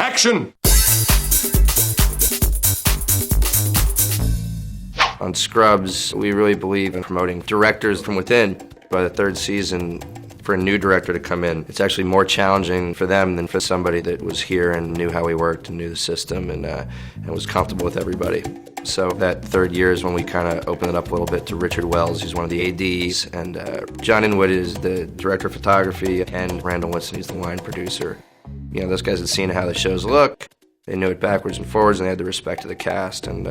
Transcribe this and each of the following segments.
Action! On Scrubs, we really believe in promoting directors from within. By the third season, for a new director to come in, it's actually more challenging for them than for somebody that was here and knew how we worked and knew the system and was comfortable with everybody. So that third year is when we kind of opened it up a little bit to Richard Wells, who's one of the ADs, and John Inwood is the director of photography, and Randall Winston, he's the line producer. You know, those guys had seen how the shows look. They knew it backwards and forwards, and they had the respect of the cast, and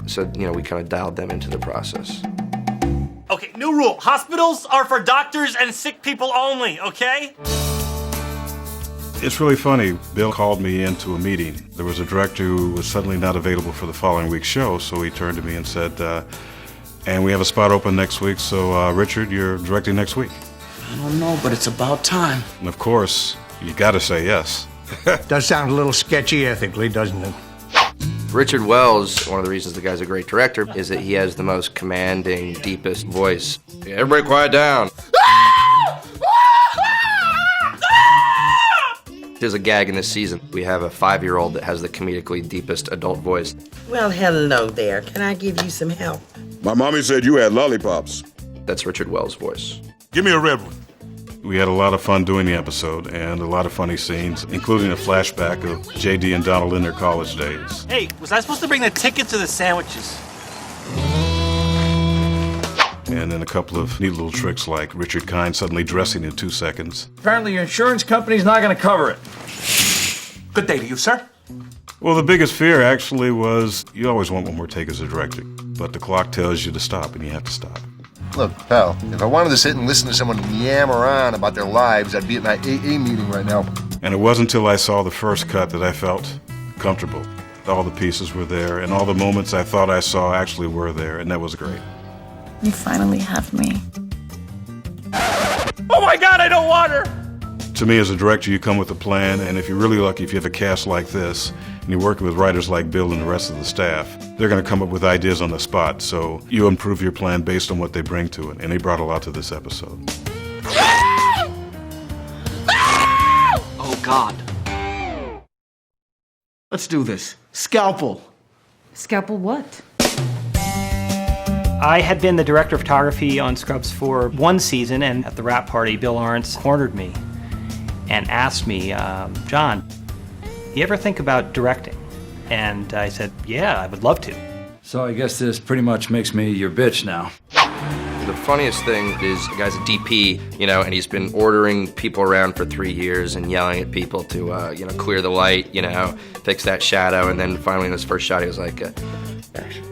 so, you know, we kind of dialed them into the process. Okay, new rule. Hospitals are for doctors and sick people only, okay? It's really funny. Bill called me into a meeting. There was a director who was suddenly not available for the following week's show, so he turned to me and said, and we have a spot open next week, so Richard, you're directing next week. I don't know, but it's about time. And of course, you gotta say yes. Does sound a little sketchy ethically, doesn't it? Richard Wells, one of the reasons the guy's a great director, is that he has the most commanding, deepest voice. Everybody quiet down. There's a gag in this season. We have a 5-year-old that has the comedically deepest adult voice. Well, hello there. Can I give you some help? My mommy said you had lollipops. That's Richard Wells' voice. Give me a red one. We had a lot of fun doing the episode and a lot of funny scenes, including a flashback of JD and Donald in their college days. Hey, was I supposed to bring the tickets or the sandwiches? And then a couple of neat little tricks like Richard Kind suddenly dressing in 2 seconds. Apparently your insurance company's not going to cover it. Good day to you, sir. Well, the biggest fear actually was you always want one more take as a director, but the clock tells you to stop and you have to stop. Look, pal, if I wanted to sit and listen to someone yammer on about their lives, I'd be at my AA meeting right now. And it wasn't until I saw the first cut that I felt comfortable. All the pieces were there, and all the moments I thought I saw actually were there, and that was great. You finally have me. Oh my God, I don't want her! To me, as a director, you come with a plan, and if you're really lucky, if you have a cast like this, and you're working with writers like Bill and the rest of the staff, they're going to come up with ideas on the spot, so you improve your plan based on what they bring to it, and they brought a lot to this episode. Oh, God. Let's do this. Scalpel. Scalpel what? I had been the director of photography on Scrubs for 1 season, and at the wrap party, Bill Lawrence cornered me and asked me, John, you ever think about directing? And I said, yeah, I would love to. So I guess this pretty much makes me your bitch now. The funniest thing is the guy's a DP, you know, and he's been ordering people around for 3 years and yelling at people to, you know, clear the light, you know, fix that shadow, and then finally in his first shot he was like, action.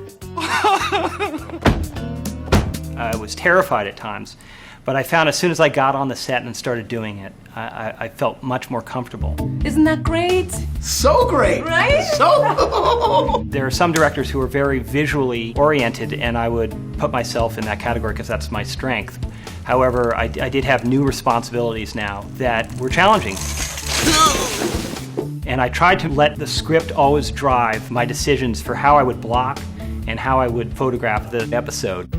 I was terrified at times, but I found as soon as I got on the set and started doing it, I felt much more comfortable. Isn't that great? So great! Right? So... There are some directors who are very visually oriented, and I would put myself in that category because that's my strength. However, I did have new responsibilities now that were challenging. And I tried to let the script always drive my decisions for how I would block and how I would photograph the episode.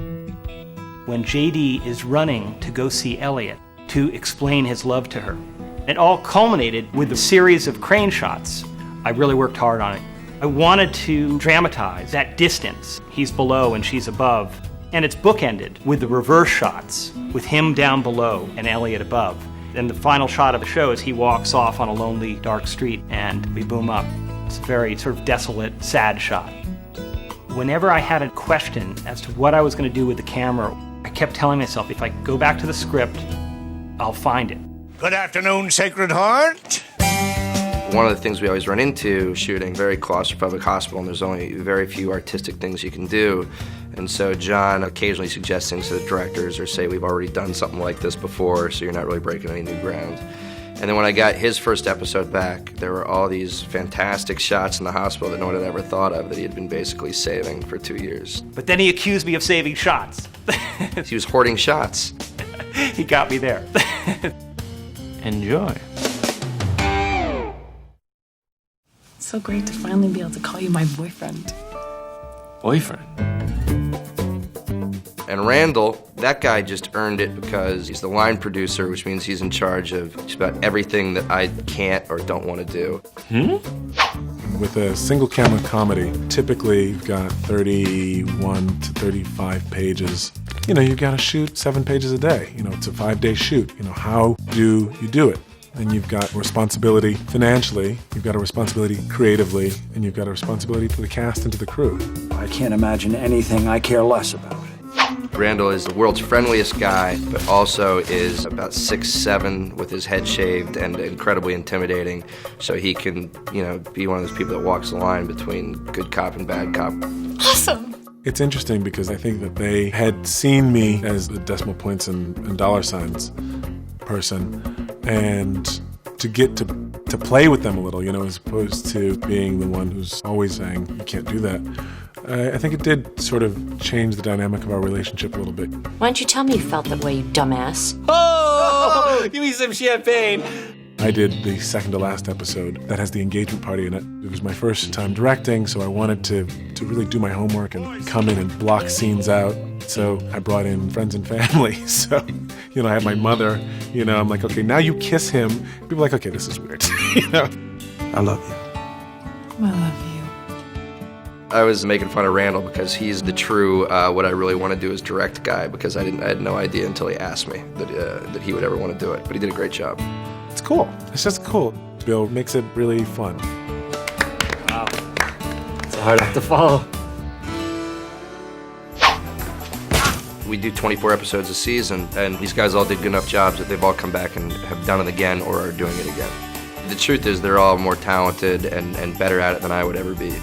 When JD is running to go see Elliot to explain his love to her, it all culminated with a series of crane shots. I really worked hard on it. I wanted to dramatize that distance. He's below and she's above. And it's bookended with the reverse shots, with him down below and Elliot above. And the final shot of the show is he walks off on a lonely, dark street and we boom up. It's a very sort of desolate, sad shot. Whenever I had a question as to what I was going to do with the camera, I kept telling myself, if I go back to the script, I'll find it. Good afternoon, Sacred Heart. One of the things we always run into shooting, very claustrophobic hospital, and there's only very few artistic things you can do. And so John occasionally suggests things to the directors or say, we've already done something like this before, so you're not really breaking any new ground. And then when I got his first episode back, there were all these fantastic shots in the hospital that no one had ever thought of that he had been basically saving for 2 years. But then he accused me of saving shots. He was hoarding shots. He got me there. Enjoy. It's so great to finally be able to call you my boyfriend. Boyfriend? And Randall, that guy just earned it because he's the line producer, which means he's in charge of just about everything that I can't or don't want to do. With a single camera comedy, typically you've got 31 to 35 pages. You know, you've got to shoot 7 pages a day. You know, it's a 5-day shoot. You know, how do you do it? And you've got responsibility financially, you've got a responsibility creatively, and you've got a responsibility to the cast and to the crew. I can't imagine anything I care less about. Randall is the world's friendliest guy, but also is about 6'7" with his head shaved and incredibly intimidating. So he can, you know, be one of those people that walks the line between good cop and bad cop. Awesome. It's interesting because I think that they had seen me as the decimal points and dollar signs person, and to get to play with them a little, you know, as opposed to being the one who's always saying, you can't do that. I think it did sort of change the dynamic of our relationship a little bit. Why don't you tell me you felt that way, you dumbass? Oh! Give me some champagne. I did the second to last episode that has the engagement party in it. It was my first time directing, so I wanted to really do my homework and come in and block scenes out. So I brought in friends and family. So, you know, I had my mother, you know, I'm like, okay, now you kiss him. People are like, okay, this is weird. You know? I love you. I love you. I was making fun of Randall because he's the true what I really want to do is direct guy, because I had no idea until he asked me that he would ever want to do it. But he did a great job. It's cool. It's just cool. Bill makes it really fun. Wow. It's a hard act to follow. We do 24 episodes a season, and these guys all did good enough jobs that they've all come back and have done it again or are doing it again. The truth is they're all more talented and better at it than I would ever be.